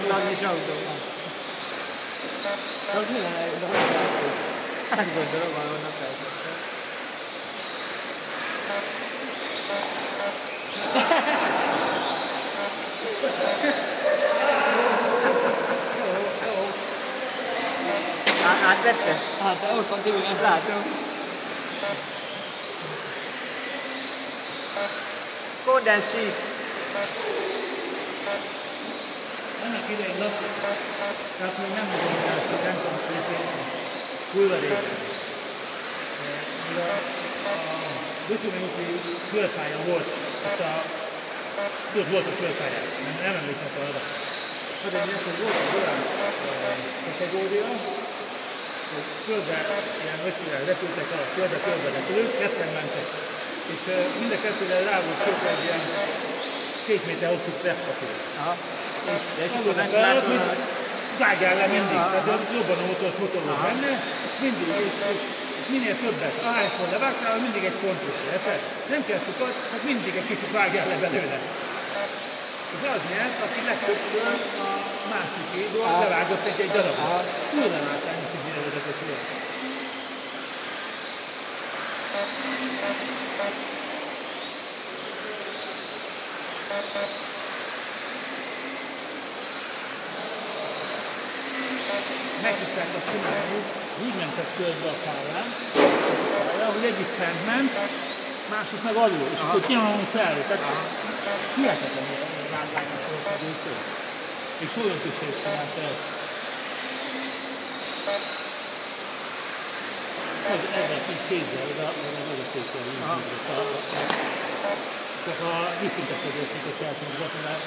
Lagni is autóban. Az mi lenne, de hogy látjuk? Hát gondolom, vannak eltettek. Átvette? Hát, ott van tényleg, ezt látom. Kondensít. Annak idején lakott, tehát még nem gondolták, nem tudom, hogy Kulveréken. A Butyumi úti fölpálya volt, volt a fölpálya, nem emlékszem arra. Hát egy volt egy olyan kategória, hogy földre, ilyen ötszűrrel repültek a földre repülők, ketten mentek. És mind a kettőre rá volt kötve egy ilyen 2 méter hosszú presszpapír. És akkor megtaláltuk, hogy vágjál le mindig, tehát jobban motor volt benne, mindig, és minél többet, ahányszor levágtál, mindig egy pontos lesz. Nem kell sokat, hát mindig egy kicsit vágjál le belőle. És az nyert, aki legtöbbször a másik édől levágott egy darabot. Külön álltál, mint így nevezetes volt. Meghiszták a csinálni, úgy mentek körbe a pályán, hogy egyik fent ment, másik meg alul, és akkor nyomon fel, tehát hihetetlenül látták a szóval, és olyan kísért csinált el. Ezzel így kézzel, oda vezetőkkel így. Csak a visszinteskedőség a cselszönzet, mert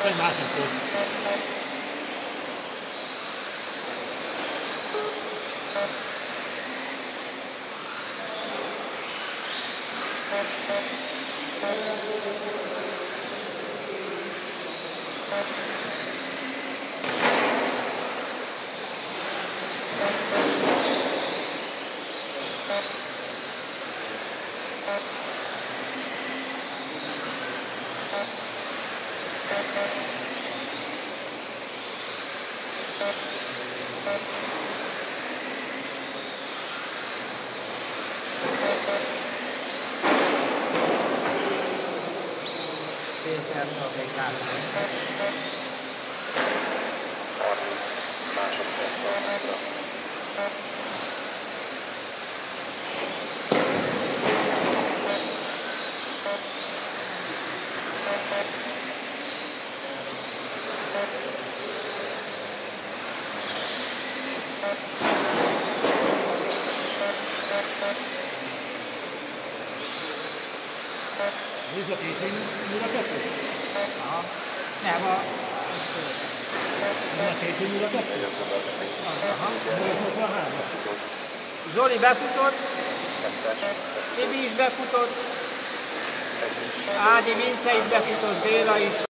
egy másik volt. Nézd a készén, mire kettő? Aha. Nem, a... Nem a készén, mire kettő? Aha. Most van 3. Zoli befutott, Tibi is befutott, Ádi Vince is befutott, Béla is.